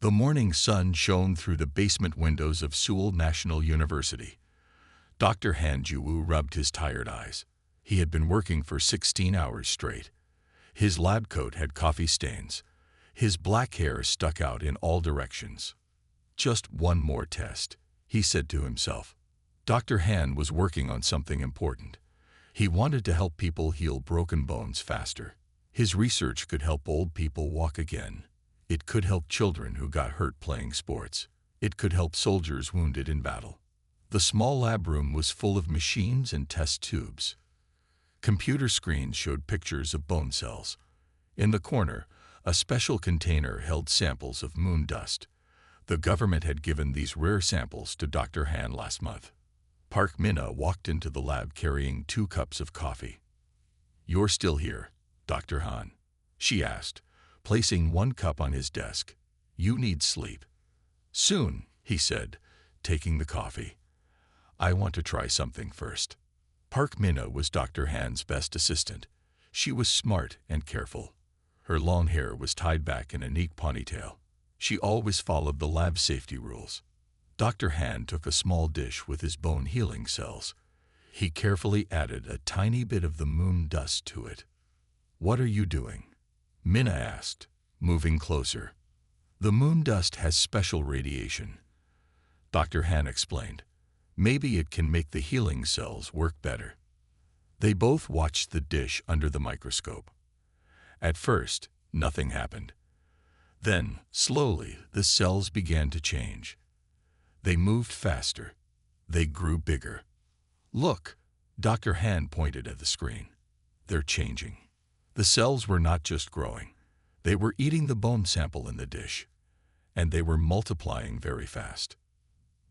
The morning sun shone through the basement windows of Seoul National University. Dr. Han Ju-woo rubbed his tired eyes. He had been working for 16 hours straight. His lab coat had coffee stains. His black hair stuck out in all directions. Just one more test, he said to himself. Dr. Han was working on something important. He wanted to help people heal broken bones faster. His research could help old people walk again. It could help children who got hurt playing sports. It could help soldiers wounded in battle. The small lab room was full of machines and test tubes. Computer screens showed pictures of bone cells. In the corner, a special container held samples of moon dust. The government had given these rare samples to Dr. Han last month. Park Min-a walked into the lab carrying 2 cups of coffee. "You're still here, Dr. Han?" she asked, placing 1 cup on his desk. "You need sleep." "Soon," he said, taking the coffee. "I want to try something first." Park Min-a was Dr. Han's best assistant. She was smart and careful. Her long hair was tied back in a neat ponytail. She always followed the lab safety rules. Dr. Han took a small dish with his bone healing cells. He carefully added a tiny bit of the moon dust to it. "What are you doing?" Min-a asked, moving closer. "The moon dust has special radiation," Dr. Han explained. "Maybe it can make the healing cells work better." They both watched the dish under the microscope. At first, nothing happened. Then, slowly, the cells began to change. They moved faster. They grew bigger. "Look," Dr. Han pointed at the screen. "They're changing." The cells were not just growing. They were eating the bone sample in the dish. And they were multiplying very fast.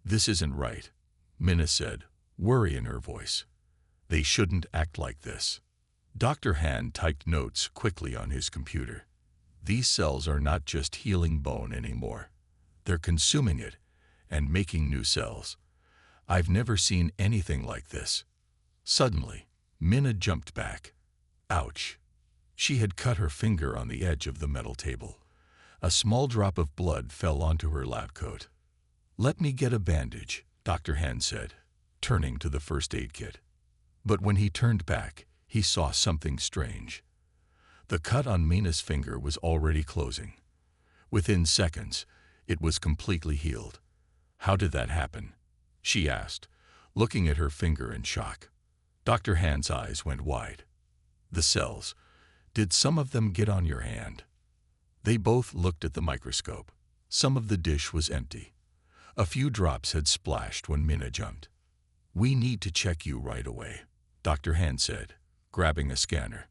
"This isn't right," Min-a said, worry in her voice. "They shouldn't act like this." Dr. Han typed notes quickly on his computer. "These cells are not just healing bone anymore. They're consuming it and making new cells. I've never seen anything like this." Suddenly, Min-a jumped back. Ouch! She had cut her finger on the edge of the metal table. A small drop of blood fell onto her lab coat. "Let me get a bandage," Dr. Han said, turning to the first aid kit. But when he turned back, he saw something strange. The cut on Mina's finger was already closing. Within seconds, it was completely healed. "How did that happen?" she asked, looking at her finger in shock. Dr. Han's eyes went wide. "The cells. Did some of them get on your hand?" They both looked at the microscope. Some of the dish was empty. A few drops had splashed when Min-a jumped. "We need to check you right away," Dr. Han said, grabbing a scanner.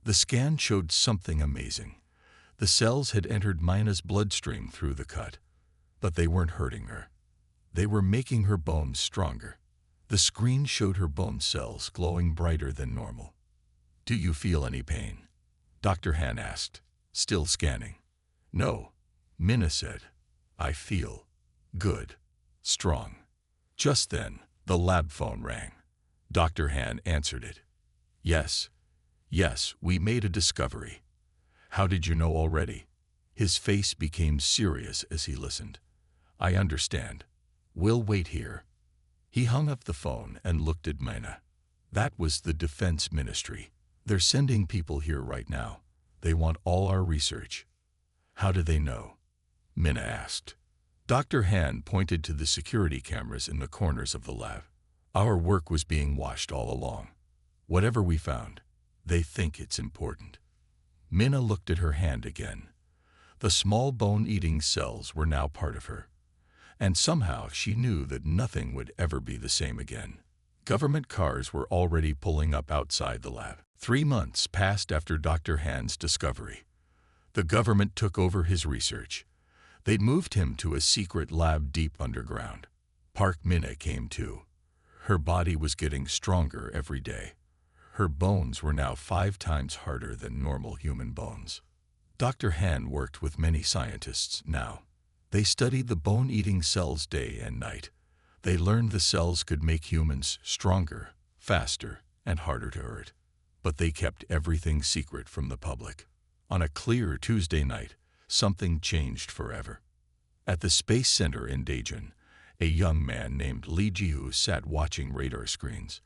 The scan showed something amazing. The cells had entered Mina's bloodstream through the cut, but they weren't hurting her. They were making her bones stronger. The screen showed her bone cells glowing brighter than normal. "Do you feel any pain?" Dr. Han asked, still scanning. "No," Min-a said. "I feel good, strong." Just then, the lab phone rang. Dr. Han answered it. Yes, we made a discovery." "How did you know already?" His face became serious as he listened. "I understand. We'll wait here." He hung up the phone and looked at Mina. "That was the Defense Ministry. They're sending people here right now. They want all our research." "How do they know?" Mina asked. Dr. Han pointed to the security cameras in the corners of the lab. "Our work was being watched all along. Whatever we found, they think it's important." Mina looked at her hand again. The small bone-eating cells were now part of her. And somehow she knew that nothing would ever be the same again. Government cars were already pulling up outside the lab. 3 months passed after Dr. Han's discovery. The government took over his research. They'd moved him to a secret lab deep underground. Park Min-a came too. Her body was getting stronger every day. Her bones were now 5 times harder than normal human bones. Dr. Han worked with many scientists now. They studied the bone-eating cells day and night. They learned the cells could make humans stronger, faster, and harder to hurt. But they kept everything secret from the public. On a clear Tuesday night, something changed forever. At the Space Center in Daejeon, a young man named Lee Ji-woo sat watching radar screens.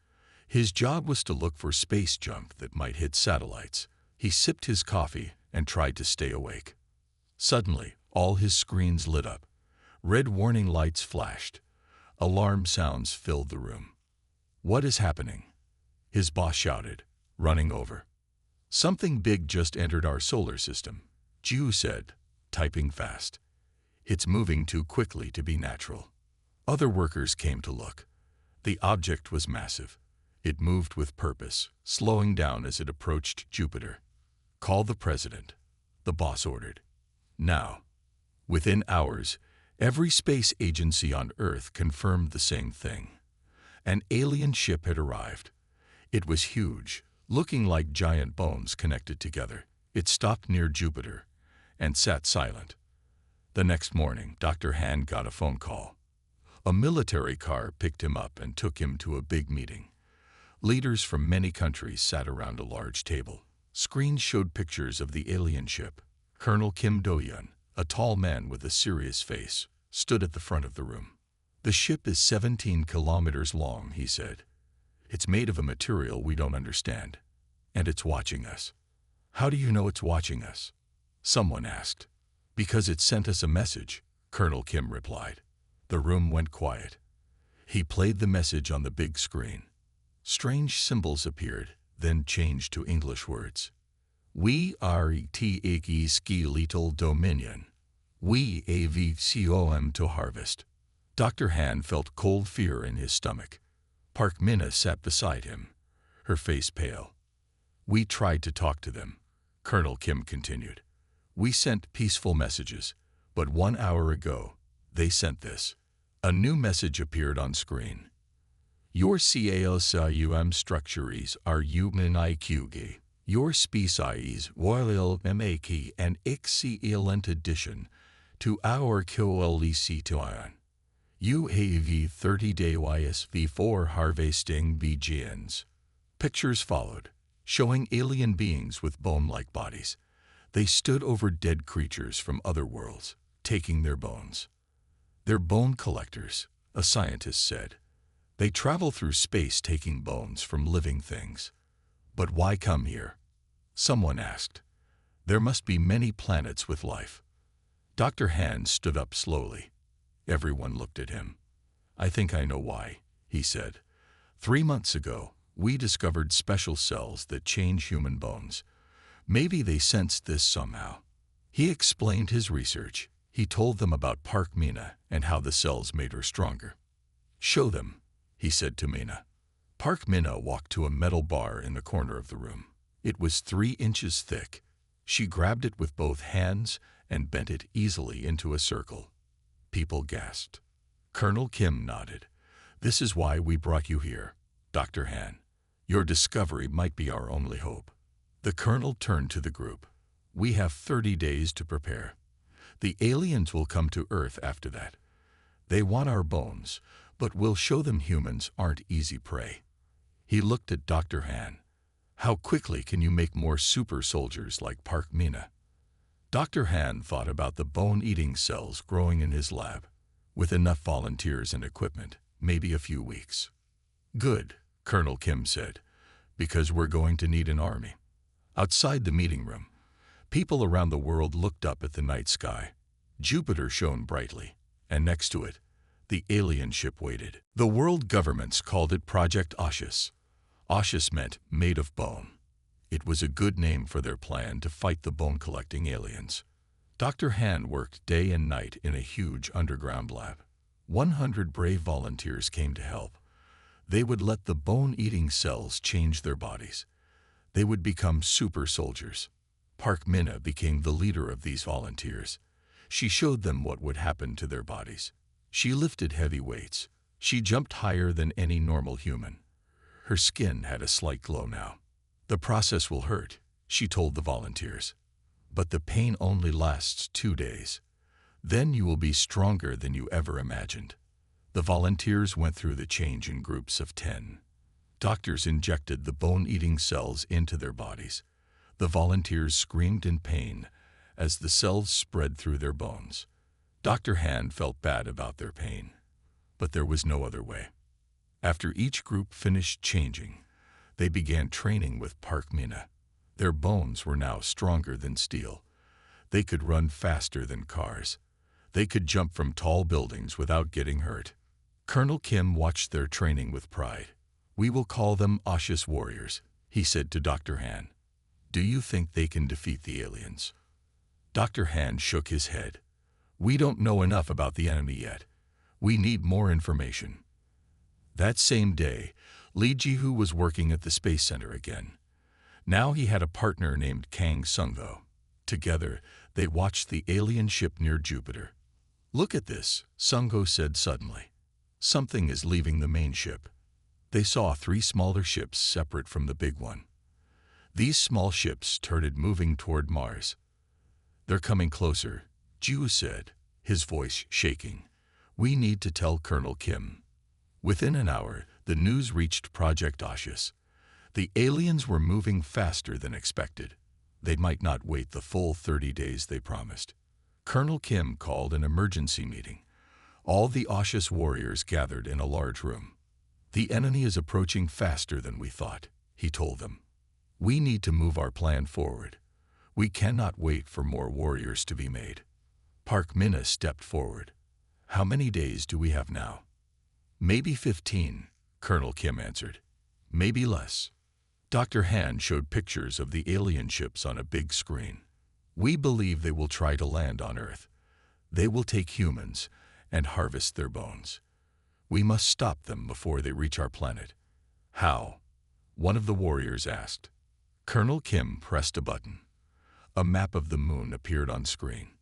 His job was to look for space junk that might hit satellites. He sipped his coffee and tried to stay awake. Suddenly, all his screens lit up. Red warning lights flashed. Alarm sounds filled the room. "What is happening?" his boss shouted, running over. "Something big just entered our solar system," Ji-woo said, typing fast. "It's moving too quickly to be natural." Other workers came to look. The object was massive. It moved with purpose, slowing down as it approached Jupiter. "Call the president," the boss ordered. Now. Within hours, every space agency on Earth confirmed the same thing. An alien ship had arrived. It was huge, looking like giant bones connected together. It stopped near Jupiter and sat silent. The next morning, Dr. Han got a phone call. A military car picked him up and took him to a big meeting. Leaders from many countries sat around a large table. Screens showed pictures of the alien ship. Colonel Kim Do-yeon, a tall man with a serious face, stood at the front of the room. "The ship is 17 kilometers long," he said. "It's made of a material we don't understand, and it's watching us." "How do you know it's watching us?" someone asked. "Because it sent us a message," Colonel Kim replied. The room went quiet. He played the message on the big screen. Strange symbols appeared, then changed to English words. "We are EATERS ski little dominion. We avcom to harvest." Dr. Han felt cold fear in his stomach. Park Min-na sat beside him, her face pale. "We tried to talk to them," Colonel Kim continued. "We sent peaceful messages, but 1 hour ago, they sent this." A new message appeared on screen. "Your CAOSIUM structures are human IQG. Your species Royal MAK and excellent addition to our coalition. UAV 30 days before harvesting begins." Pictures followed, showing alien beings with bone-like bodies. They stood over dead creatures from other worlds, taking their bones. "They're bone collectors," a scientist said. "They travel through space taking bones from living things." "But why come here?" someone asked. "There must be many planets with life." Dr. Han stood up slowly. Everyone looked at him. "I think I know why," he said. 3 months ago, we discovered special cells that change human bones. Maybe they sensed this somehow." He explained his research. He told them about Park Min-na and how the cells made her stronger. "Show them," he said to Min-na. Park Min-na walked to a metal bar in the corner of the room. It was 3 inches thick. She grabbed it with both hands and bent it easily into a circle. People gasped. Colonel Kim nodded. "This is why we brought you here, Dr. Han. Your discovery might be our only hope." The colonel turned to the group. "We have 30 days to prepare. The aliens will come to Earth after that. They want our bones, but we'll show them humans aren't easy prey." He looked at Dr. Han. "How quickly can you make more super soldiers like Park Min-na?" Dr. Han thought about the bone-eating cells growing in his lab. With enough volunteers and equipment, maybe a few weeks. "Good," Colonel Kim said, "because we're going to need an army." Outside the meeting room, people around the world looked up at the night sky. Jupiter shone brightly, and next to it, the alien ship waited. The world governments called it Project Auschwitz. Auschwitz meant made of bone. It was a good name for their plan to fight the bone-collecting aliens. Dr. Han worked day and night in a huge underground lab. 100 brave volunteers came to help. They would let the bone-eating cells change their bodies. They would become super soldiers. Park Min-na became the leader of these volunteers. She showed them what would happen to their bodies. She lifted heavy weights. She jumped higher than any normal human. Her skin had a slight glow now. "The process will hurt," she told the volunteers. "But the pain only lasts 2 days. Then you will be stronger than you ever imagined." The volunteers went through the change in groups of 10. Doctors injected the bone-eating cells into their bodies. The volunteers screamed in pain as the cells spread through their bones. Dr. Han felt bad about their pain, but there was no other way. After each group finished changing, they began training with Park Mina. Their bones were now stronger than steel. They could run faster than cars. They could jump from tall buildings without getting hurt. Colonel Kim watched their training with pride. "We will call them Aushus warriors," he said to Dr. Han. "Do you think they can defeat the aliens?" Dr. Han shook his head. "We don't know enough about the enemy yet. We need more information." That same day, Lee Ji-hoo was working at the Space Center again. Now he had a partner named Kang Sung-ho. Together, they watched the alien ship near Jupiter. "Look at this," Sung-ho said suddenly. "Something is leaving the main ship." They saw 3 smaller ships separate from the big one. These small ships started moving toward Mars. "They're coming closer," Ju said, his voice shaking. "We need to tell Colonel Kim." Within an hour, the news reached Project Aushus. The aliens were moving faster than expected. They might not wait the full 30 days they promised. Colonel Kim called an emergency meeting. All the Aushus warriors gathered in a large room. "The enemy is approaching faster than we thought," he told them. "We need to move our plan forward. We cannot wait for more warriors to be made." Park Mina stepped forward. "How many days do we have now?" "Maybe 15, Colonel Kim answered. "Maybe less." Dr. Han showed pictures of the alien ships on a big screen. "We believe they will try to land on Earth. They will take humans and harvest their bones. We must stop them before they reach our planet." "How?" one of the warriors asked. Colonel Kim pressed a button. A map of the moon appeared on screen.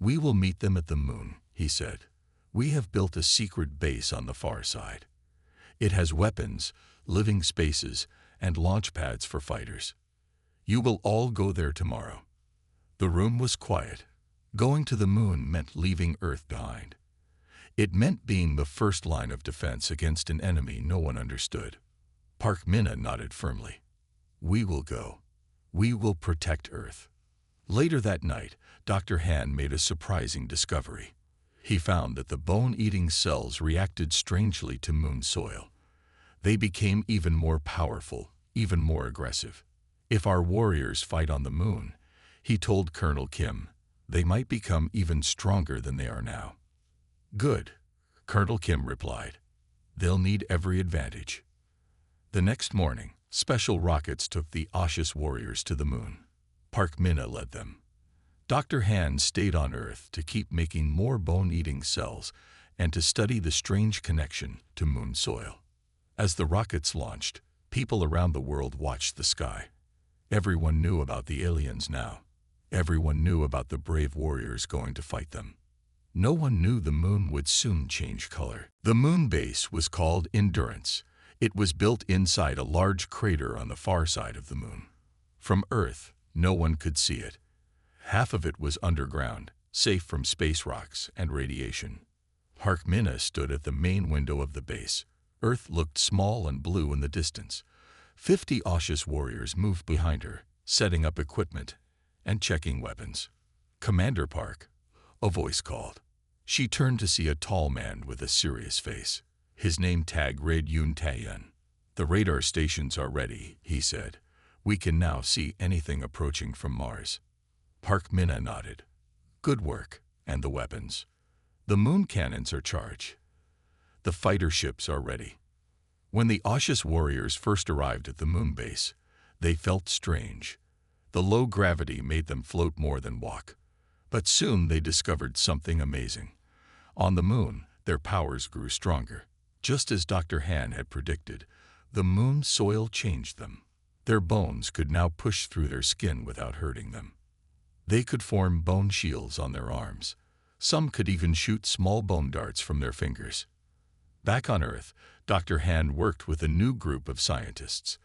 "We will meet them at the moon," he said. "We have built a secret base on the far side. It has weapons, living spaces, and launch pads for fighters. You will all go there tomorrow." The room was quiet. Going to the moon meant leaving Earth behind. It meant being the first line of defense against an enemy no one understood. Park Mina nodded firmly. "We will go. We will protect Earth." Later that night, Dr. Han made a surprising discovery. He found that the bone-eating cells reacted strangely to moon soil. They became even more powerful, even more aggressive. "If our warriors fight on the moon," he told Colonel Kim, "they might become even stronger than they are now." "Good," Colonel Kim replied. "They'll need every advantage." The next morning, special rockets took the Aushus warriors to the moon. Park Mina led them. Dr. Han stayed on Earth to keep making more bone-eating cells and to study the strange connection to moon soil. As the rockets launched, people around the world watched the sky. Everyone knew about the aliens now. Everyone knew about the brave warriors going to fight them. No one knew the moon would soon change color. The moon base was called Endurance. It was built inside a large crater on the far side of the moon. From Earth, no one could see it. Half of it was underground, safe from space rocks and radiation. Park Mina stood at the main window of the base. Earth looked small and blue in the distance. 50 Aushus warriors moved behind her, setting up equipment and checking weapons. "Commander Park," a voice called. She turned to see a tall man with a serious face. His name tag read Yoon Taeyeon. "The radar stations are ready," he said. "We can now see anything approaching from Mars." Park Mina nodded. "Good work. And the weapons?" "The moon cannons are charged. The fighter ships are ready." When the Aushus warriors first arrived at the moon base, they felt strange. The low gravity made them float more than walk. But soon they discovered something amazing. On the moon, their powers grew stronger. Just as Dr. Han had predicted, the moon soil changed them. Their bones could now push through their skin without hurting them. They could form bone shields on their arms. Some could even shoot small bone darts from their fingers. Back on Earth, Dr. Han worked with a new group of scientists.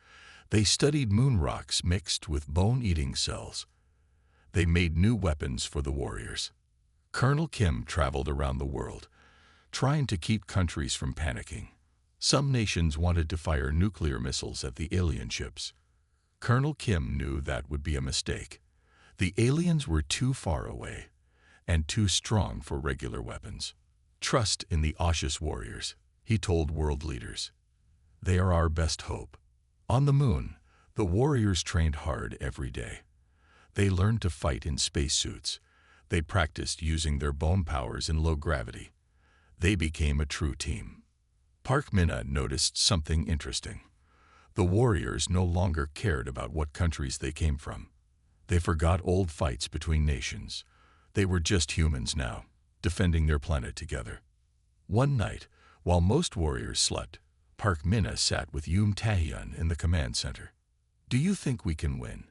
They studied moon rocks mixed with bone-eating cells. They made new weapons for the warriors. Colonel Kim traveled around the world, trying to keep countries from panicking. Some nations wanted to fire nuclear missiles at the alien ships. Colonel Kim knew that would be a mistake. The aliens were too far away, and too strong for regular weapons. Trust in the Aushus warriors, he told world leaders. They are our best hope. On the moon, the warriors trained hard every day. They learned to fight in spacesuits. They practiced using their bone powers in low gravity. They became a true team. Park Minna noticed something interesting. The warriors no longer cared about what countries they came from. They forgot old fights between nations. They were just humans now, defending their planet together. One night, while most warriors slept, Park Minna sat with Taehyun in the command center. "Do you think we can win?"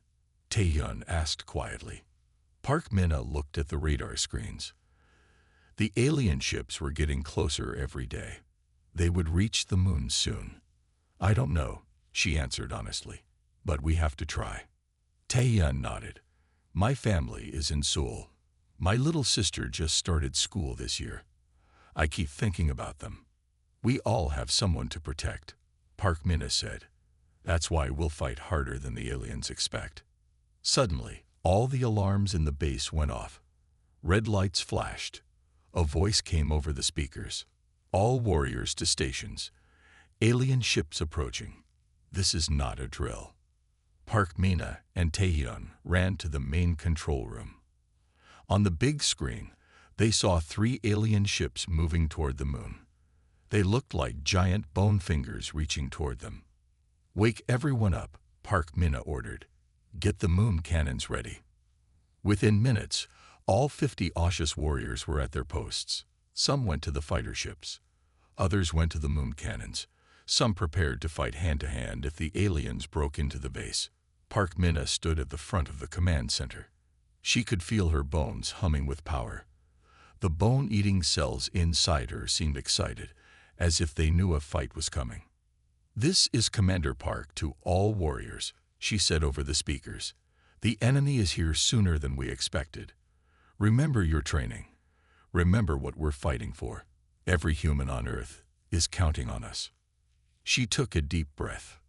Taehyun asked quietly. Park Minna looked at the radar screens. The alien ships were getting closer every day. They would reach the moon soon. "I don't know," she answered honestly, "but we have to try." Taehyun nodded. "My family is in Seoul. My little sister just started school this year. I keep thinking about them. We all have someone to protect," Park Minna said. "That's why we'll fight harder than the aliens expect." Suddenly, all the alarms in the base went off. Red lights flashed. A voice came over the speakers. "All warriors to stations. Alien ships approaching. This is not a drill." Park Minna and Taehyun ran to the main control room. On the big screen, they saw 3 alien ships moving toward the moon. They looked like giant bone fingers reaching toward them. "Wake everyone up," Park Minna ordered. "Get the moon cannons ready." Within minutes, all 50 Aushus warriors were at their posts. Some went to the fighter ships. Others went to the moon cannons. Some prepared to fight hand-to-hand if the aliens broke into the base. Park Minna stood at the front of the command center. She could feel her bones humming with power. The bone-eating cells inside her seemed excited, as if they knew a fight was coming. "This is Commander Park to all warriors," she said over the speakers. "The enemy is here sooner than we expected. Remember your training. Remember what we're fighting for. Every human on Earth is counting on us." She took a deep breath.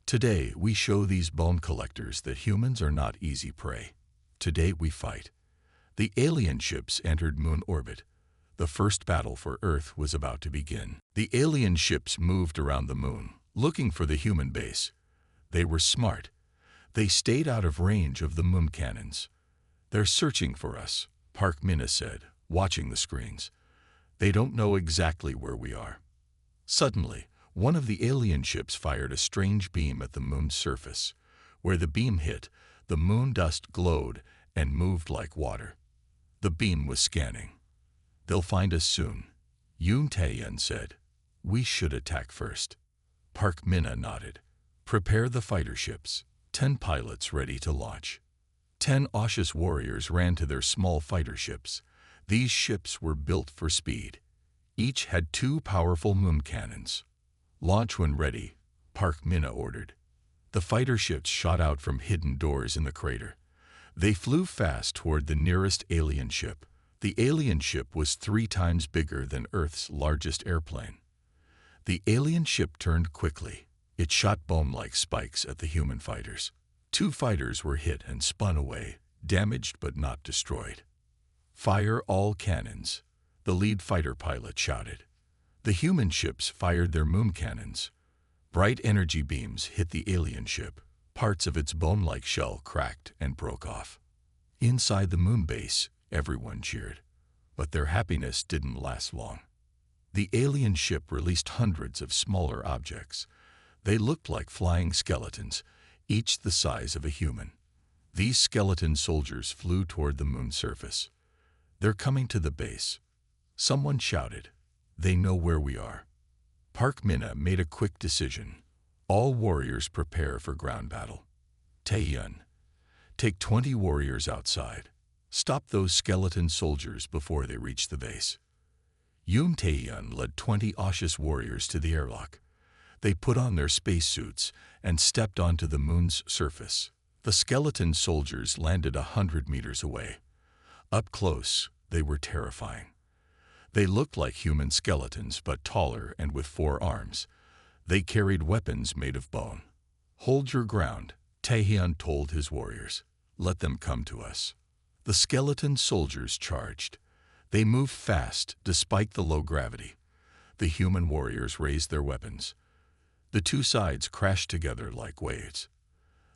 "Today we show these bone collectors that humans are not easy prey. Today we fight." The alien ships entered moon orbit. The first battle for Earth was about to begin. The alien ships moved around the moon, looking for the human base. They were smart. They stayed out of range of the moon cannons. "They're searching for us," Park Minna said, watching the screens. "They don't know exactly where we are." Suddenly, one of the alien ships fired a strange beam at the moon's surface. Where the beam hit, the moon dust glowed and moved like water. The beam was scanning. "They'll find us soon," Taehyun said. "We should attack first." Park Minna nodded. "Prepare the fighter ships. 10 pilots ready to launch." 10 Aushus warriors ran to their small fighter ships. These ships were built for speed. Each had 2 powerful moon cannons. "Launch when ready," Park Minna ordered. The fighter ships shot out from hidden doors in the crater. They flew fast toward the nearest alien ship. The alien ship was 3 times bigger than Earth's largest airplane. The alien ship turned quickly. It shot bone-like spikes at the human fighters. 2 fighters were hit and spun away, damaged but not destroyed. "Fire all cannons," the lead fighter pilot shouted. The human ships fired their moon cannons. Bright energy beams hit the alien ship. Parts of its bone-like shell cracked and broke off. Inside the moon base, everyone cheered. But their happiness didn't last long. The alien ship released hundreds of smaller objects. They looked like flying skeletons, each the size of a human. These skeleton soldiers flew toward the moon's surface. "They're coming to the base." Someone shouted. "They know where we are." Park Minna made a quick decision. "All warriors prepare for ground battle." "Taehyun, take 20 warriors outside. Stop those skeleton soldiers before they reach the base." Taehyun led 20 Aushus warriors to the airlock. They put on their spacesuits and stepped onto the moon's surface. The skeleton soldiers landed 100 meters away. Up close, they were terrifying. They looked like human skeletons, but taller and with 4 arms. They carried weapons made of bone. "Hold your ground," Taehyun told his warriors. "Let them come to us." The skeleton soldiers charged. They moved fast despite the low gravity. The human warriors raised their weapons. The two sides crashed together like waves.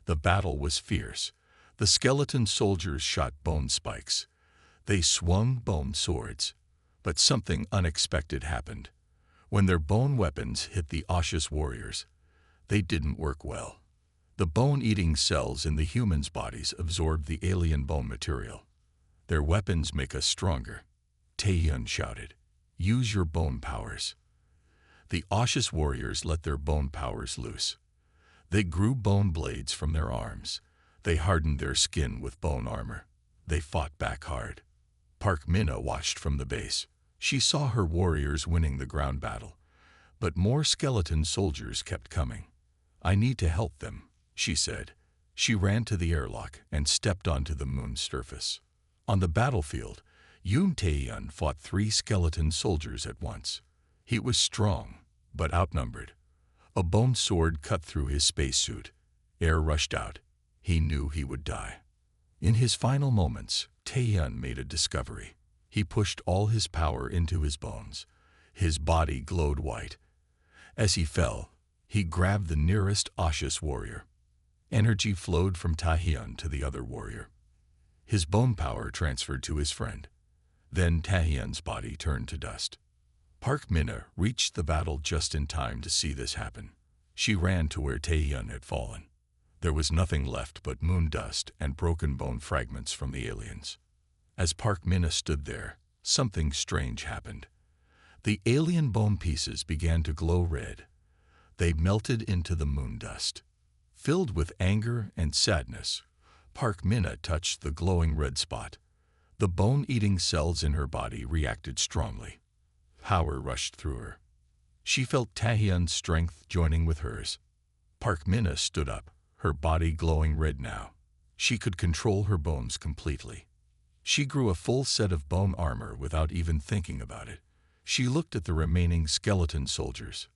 The battle was fierce. The skeleton soldiers shot bone spikes. They swung bone swords. But something unexpected happened. When their bone weapons hit the osseous warriors, they didn't work well. The bone-eating cells in the humans' bodies absorbed the alien bone material. Their weapons make us stronger, Taehyun shouted. Use your bone powers. The osseous warriors let their bone powers loose. They grew bone blades from their arms. They hardened their skin with bone armor. They fought back hard. Park Minna watched from the base. She saw her warriors winning the ground battle. But more skeleton soldiers kept coming. I need to help them, she said. She ran to the airlock and stepped onto the moon's surface. On the battlefield, Yoon Taehyun fought 3 skeleton soldiers at once. He was strong, but outnumbered. A bone sword cut through his spacesuit. Air rushed out. He knew he would die. In his final moments, Taehyun made a discovery. He pushed all his power into his bones. His body glowed white. As he fell, he grabbed the nearest osseous warrior. Energy flowed from Taehyun to the other warrior. His bone power transferred to his friend. Then Taehyun's body turned to dust. Park Minna reached the battle just in time to see this happen. She ran to where Taehyun had fallen. There was nothing left but moon dust and broken bone fragments from the aliens. As Park Minna stood there, something strange happened. The alien bone pieces began to glow red. They melted into the moon dust. Filled with anger and sadness, Park Minna touched the glowing red spot. The bone-eating cells in her body reacted strongly. Power rushed through her. She felt Taehyun's strength joining with hers. Park Minna stood up, her body glowing red now. She could control her bones completely. She grew a full set of bone armor without even thinking about it. She looked at the remaining skeleton soldiers.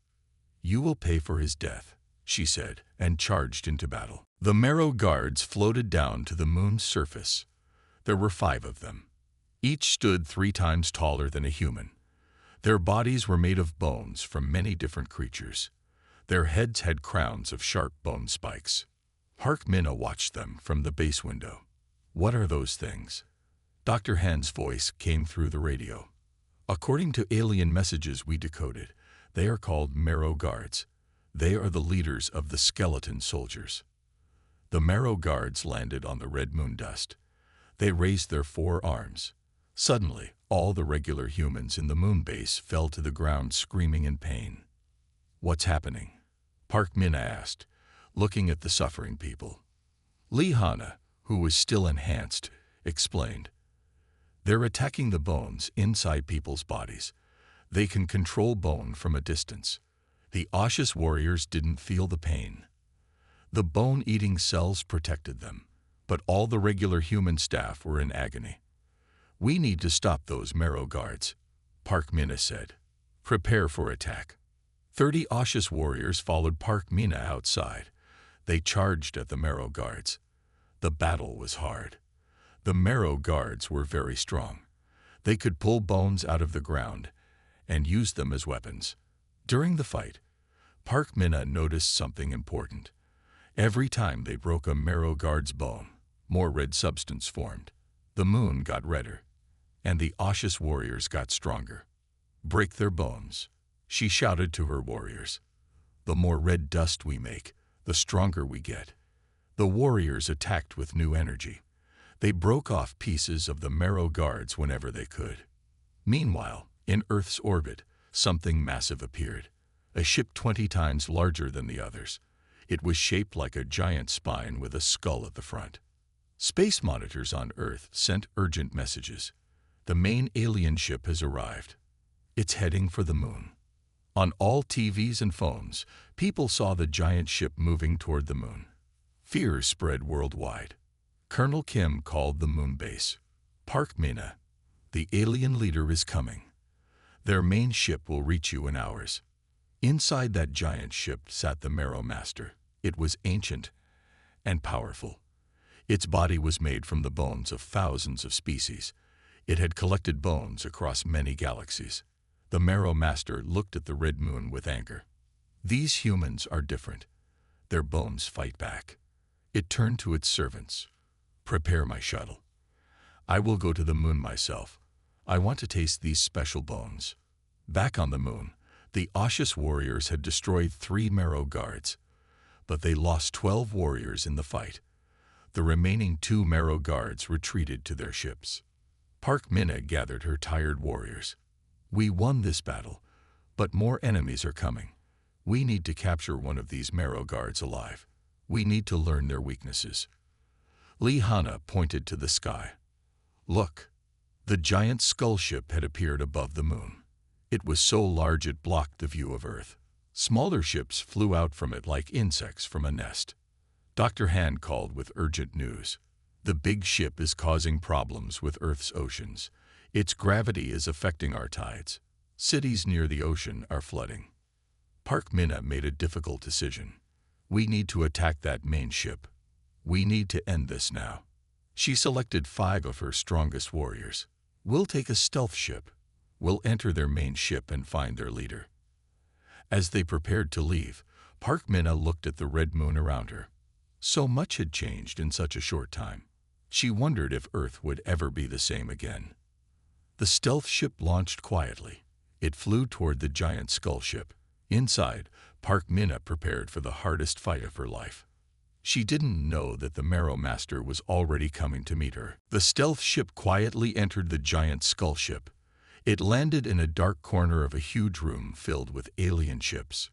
"You will pay for his death," she said, and charged into battle. The Marrow Guards floated down to the moon's surface. There were 5 of them. Each stood 3 times taller than a human. Their bodies were made of bones from many different creatures. Their heads had crowns of sharp bone spikes. Park Minna watched them from the base window. "What are those things?" Dr. Han's voice came through the radio. "According to alien messages we decoded, they are called Marrow Guards. They are the leaders of the skeleton soldiers." The Marrow Guards landed on the red moon dust. They raised their 4 arms. Suddenly, all the regular humans in the moon base fell to the ground screaming in pain. "What's happening?" Park Minna asked, looking at the suffering people. Lee Hana, who was still enhanced, explained. "They're attacking the bones inside people's bodies. They can control bone from a distance." The osseous warriors didn't feel the pain. The bone-eating cells protected them, but all the regular human staff were in agony. "We need to stop those Marrow Guards," Park Minna said. "Prepare for attack." 30 osseous warriors followed Park Minna outside. They charged at the Marrow Guards. The battle was hard. The Marrow Guards were very strong. They could pull bones out of the ground and use them as weapons. During the fight, Park Minna noticed something important. Every time they broke a Marrow Guard's bone, more red substance formed. The moon got redder, and the osseous warriors got stronger. "Break their bones," she shouted to her warriors. "The more red dust we make, the stronger we get." The warriors attacked with new energy. They broke off pieces of the Marrow Guards whenever they could. Meanwhile, in Earth's orbit, something massive appeared. A ship 20 times larger than the others. It was shaped like a giant spine with a skull at the front. Space monitors on Earth sent urgent messages. "The main alien ship has arrived. It's heading for the moon." On all TVs and phones, people saw the giant ship moving toward the moon. Fear spread worldwide. Colonel Kim called the moon base. "Park Minna, the alien leader is coming. Their main ship will reach you in hours." Inside that giant ship sat the Marrow Master. It was ancient and powerful. Its body was made from the bones of thousands of species. It had collected bones across many galaxies. The Marrow Master looked at the red moon with anger. These humans are different. Their bones fight back. It turned to its servants. Prepare my shuttle. I will go to the moon myself. I want to taste these special bones. Back on the moon, the Osseous warriors had destroyed 3 Marrow guards, but they lost 12 warriors in the fight. The remaining 2 Marrow guards retreated to their ships. Park Minna gathered her tired warriors. We won this battle, but more enemies are coming. We need to capture one of these Marrow guards alive. We need to learn their weaknesses. Lihanna pointed to the sky. Look, the giant skull ship had appeared above the moon. It was so large it blocked the view of Earth. Smaller ships flew out from it like insects from a nest. Dr. Hand called with urgent news. The big ship is causing problems with Earth's oceans. Its gravity is affecting our tides. Cities near the ocean are flooding. Park Minna made a difficult decision. We need to attack that main ship. We need to end this now. She selected 5 of her strongest warriors. We'll take a stealth ship. We'll enter their main ship and find their leader. As they prepared to leave, Park Minna looked at the red moon around her. So much had changed in such a short time. She wondered if Earth would ever be the same again. The stealth ship launched quietly. It flew toward the giant skull ship. Inside, Park Minna prepared for the hardest fight of her life. She didn't know that the Marrow Master was already coming to meet her. The stealth ship quietly entered the giant skull ship. It landed in a dark corner of a huge room filled with alien ships.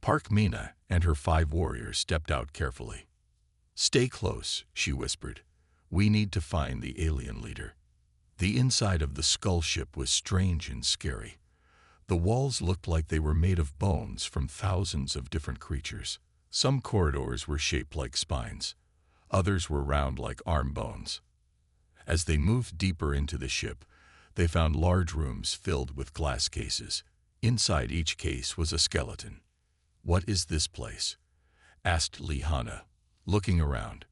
Park Minna and her 5 warriors stepped out carefully. Stay close, she whispered. We need to find the alien leader. The inside of the skull ship was strange and scary. The walls looked like they were made of bones from thousands of different creatures. Some corridors were shaped like spines. Others were round like arm bones. As they moved deeper into the ship, they found large rooms filled with glass cases. Inside each case was a skeleton. What is this place? Asked Lihanna, looking around.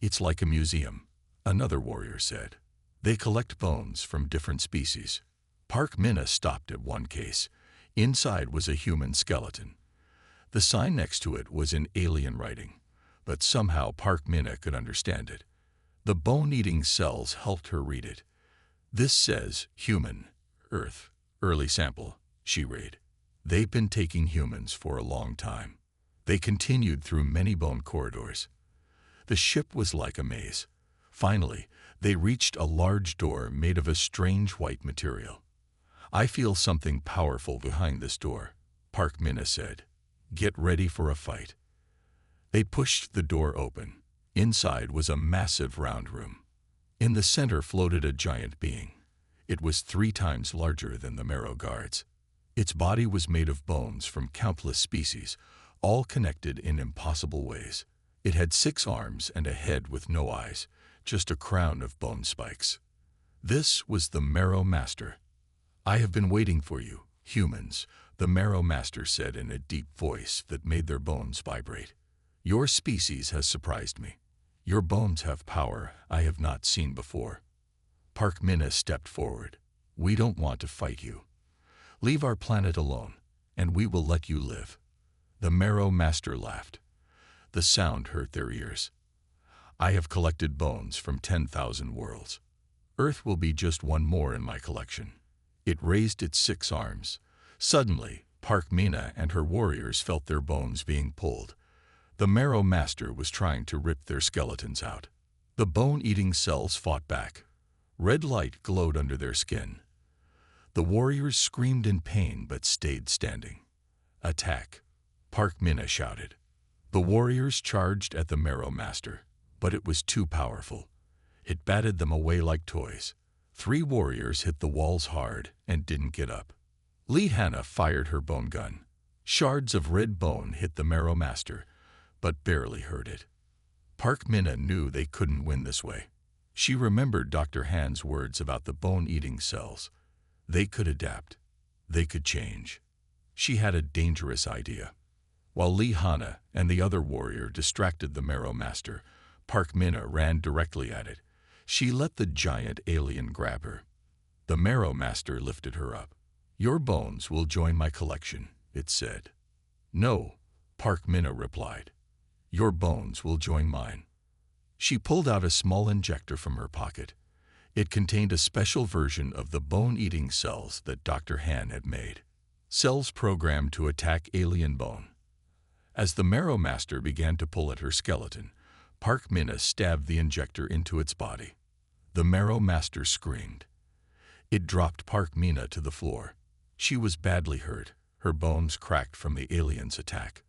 It's like a museum, another warrior said. They collect bones from different species. Park Minna stopped at one case. Inside was a human skeleton. The sign next to it was in alien writing, but somehow Park Minna could understand it. The bone-eating cells helped her read it. This says, human, Earth, early sample, she read. They've been taking humans for a long time. They continued through many bone corridors. The ship was like a maze. Finally, they reached a large door made of a strange white material. I feel something powerful behind this door, Park Minna said. Get ready for a fight. They pushed the door open. Inside was a massive round room. In the center floated a giant being. It was 3 times larger than the Marrow guards. Its body was made of bones from countless species, all connected in impossible ways. It had 6 arms and a head with no eyes, just a crown of bone spikes. This was the Marrow Master. I have been waiting for you, humans, the Marrow Master said in a deep voice that made their bones vibrate. Your species has surprised me. Your bones have power I have not seen before. Park Minna stepped forward. We don't want to fight you. Leave our planet alone, and we will let you live. The Marrow Master laughed. The sound hurt their ears. I have collected bones from 10,000 worlds. Earth will be just one more in my collection. It raised its 6 arms. Suddenly, Park Minna and her warriors felt their bones being pulled. The Marrow Master was trying to rip their skeletons out. The bone-eating cells fought back. Red light glowed under their skin. The warriors screamed in pain but stayed standing. Attack, Park Minna shouted. The warriors charged at the Marrow Master, but it was too powerful. It batted them away like toys. 3 warriors hit the walls hard and didn't get up. Lihanna fired her bone gun. Shards of red bone hit the Marrow Master, but barely hurt it. Park Minna knew they couldn't win this way. She remembered Dr. Hand's words about the bone-eating cells. They could adapt. They could change. She had a dangerous idea. While Lihanna and the other warrior distracted the Marrow Master, Park Minna ran directly at it. She let the giant alien grab her. The Marrow Master lifted her up. "Your bones will join my collection," it said. "No," Park Minna replied. "Your bones will join mine." She pulled out a small injector from her pocket. It contained a special version of the bone-eating cells that Dr. Han had made. Cells programmed to attack alien bone. As the Marrow Master began to pull at her skeleton, Park Minna stabbed the injector into its body. The Marrow Master screamed. It dropped Park Minna to the floor. She was badly hurt, her bones cracked from the alien's attack.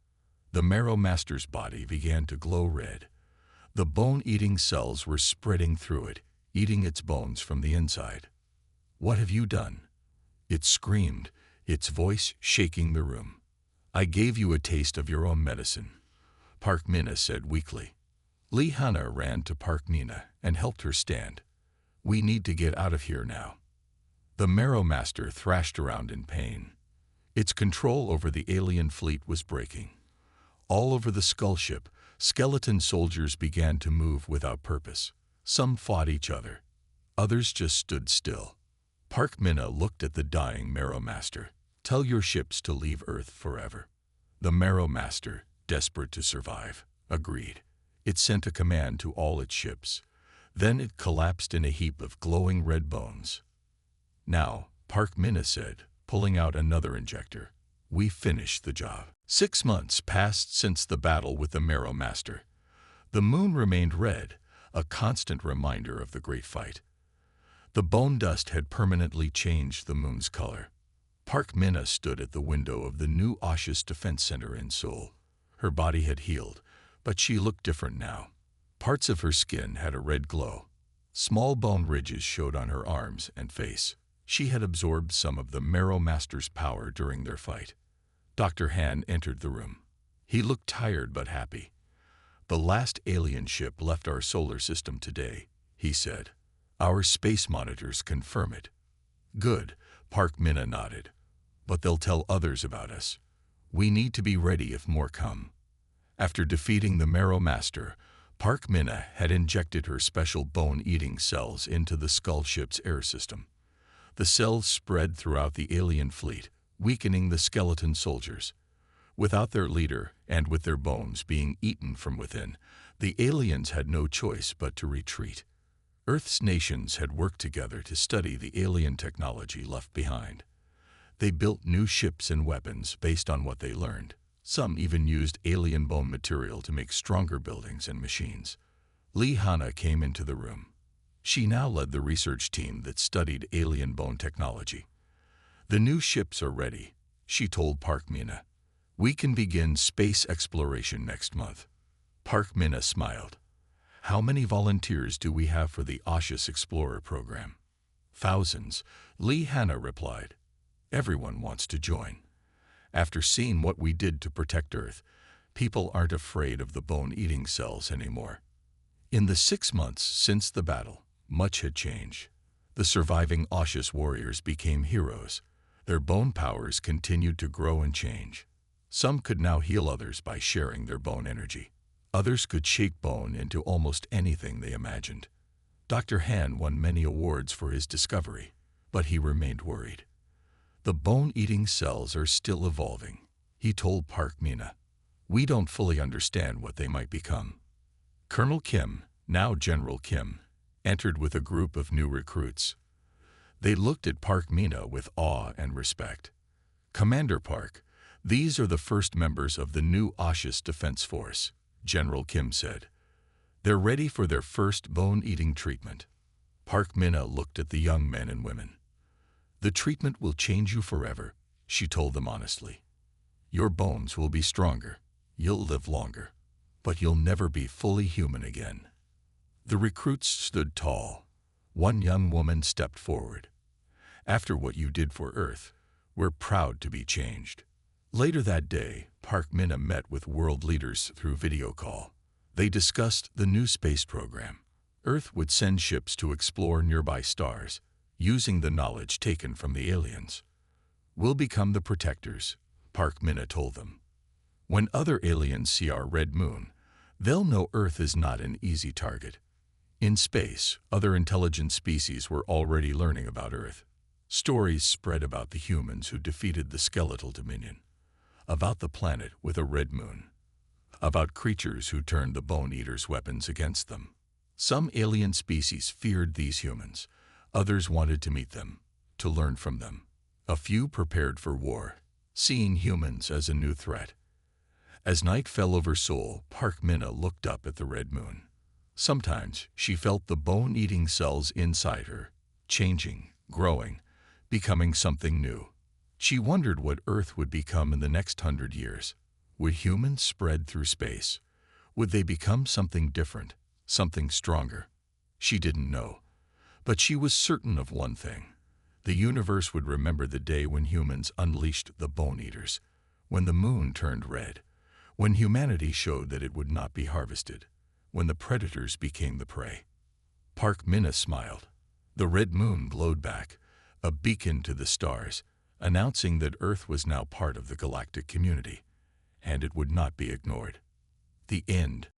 The Marrow Master's body began to glow red. The bone-eating cells were spreading through it, eating its bones from the inside. "What have you done?" It screamed, its voice shaking the room. "I gave you a taste of your own medicine," Park Minna said weakly. Lee Hanna ran to Park Minna and helped her stand. "We need to get out of here now." The Marrow Master thrashed around in pain. Its control over the alien fleet was breaking. All over the skull ship, skeleton soldiers began to move without purpose. Some fought each other. Others just stood still. Park Minna looked at the dying Marrow Master. "Tell your ships to leave Earth forever." The Marrow Master, desperate to survive, agreed. It sent a command to all its ships. Then it collapsed in a heap of glowing red bones. "Now," Park Minna said, pulling out another injector, "we finished the job." 6 months passed since the battle with the Marrow Master. The moon remained red, a constant reminder of the great fight. The bone dust had permanently changed the moon's color. Park Minna stood at the window of the new Auschwitz Defense Center in Seoul. Her body had healed, but she looked different now. Parts of her skin had a red glow. Small bone ridges showed on her arms and face. She had absorbed some of the Marrow Master's power during their fight. Dr. Han entered the room. He looked tired but happy. "The last alien ship left our solar system today," he said. "Our space monitors confirm it." "Good," Park Minna nodded. "But they'll tell others about us. We need to be ready if more come." After defeating the Marrow Master, Park Minna had injected her special bone-eating cells into the skull ship's air system. The cells spread throughout the alien fleet, weakening the skeleton soldiers. Without their leader, and with their bones being eaten from within, the aliens had no choice but to retreat. Earth's nations had worked together to study the alien technology left behind. They built new ships and weapons based on what they learned. Some even used alien bone material to make stronger buildings and machines. Lee Hanna came into the room. She now led the research team that studied alien bone technology. "The new ships are ready," she told Park Minna. "We can begin space exploration next month." Park Minna smiled. "How many volunteers do we have for the Auschwitz Explorer program?" "Thousands," Lee Hanna replied. "Everyone wants to join. After seeing what we did to protect Earth, people aren't afraid of the bone-eating cells anymore." In the 6 months since the battle, much had changed. The surviving Auschwitz warriors became heroes. Their bone powers continued to grow and change. Some could now heal others by sharing their bone energy. Others could shape bone into almost anything they imagined. Dr. Han won many awards for his discovery, but he remained worried. "The bone-eating cells are still evolving," he told Park Minna. "We don't fully understand what they might become." Colonel Kim, now General Kim, entered with a group of new recruits. They looked at Park Minna with awe and respect. "Commander Park, these are the first members of the new Auschwitz Defense Force," General Kim said. "They're ready for their first bone-eating treatment." Park Minna looked at the young men and women. "The treatment will change you forever," she told them honestly. "Your bones will be stronger, you'll live longer, but you'll never be fully human again." The recruits stood tall. One young woman stepped forward. "After what you did for Earth, we're proud to be changed." Later that day, Park Minna met with world leaders through video call. They discussed the new space program. Earth would send ships to explore nearby stars, using the knowledge taken from the aliens. "We'll become the protectors," Park Minna told them. "When other aliens see our red moon, They'll know Earth is not an easy target. In space, other intelligent species were already learning about Earth. Stories spread about the humans who defeated the skeletal dominion, about the planet with a red moon, about creatures who turned the Bone Eaters' weapons against them. Some alien species feared these humans. Others wanted to meet them, to learn from them. A few prepared for war, seeing humans as a new threat. As night fell over Seoul, Park Minna looked up at the red moon. Sometimes she felt the bone-eating cells inside her, changing, growing, becoming something new. She wondered what Earth would become in the next 100 years. Would humans spread through space? Would they become something different, something stronger? She didn't know. But she was certain of one thing. The universe would remember the day when humans unleashed the Bone Eaters, when the moon turned red, when humanity showed that it would not be harvested, when the predators became the prey. Park Minna smiled. The red moon glowed back, a beacon to the stars, announcing that Earth was now part of the galactic community, and it would not be ignored. The end.